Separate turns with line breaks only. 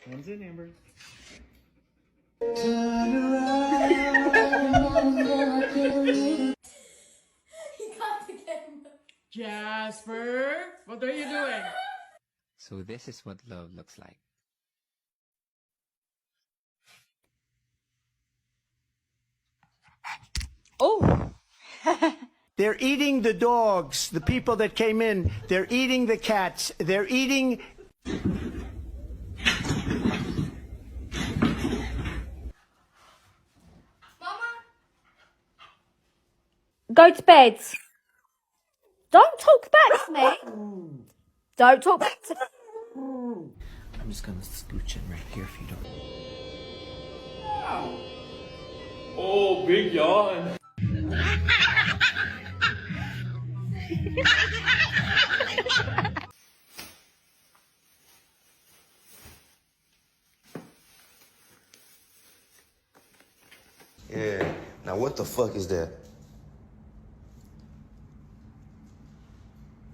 Hands in, Amber.
He got the camera.
Jasper, what are you doing?
So this is what love looks like.
Oh.
They're eating the dogs, the people that came in. They're eating the cats. They're eating...
Mama.
Go to bed. Don't talk back to me. Don't talk back to me.
I'm just gonna scooch in right here if you don't.
Oh, big yawn.
Yeah. Now what the fuck is that?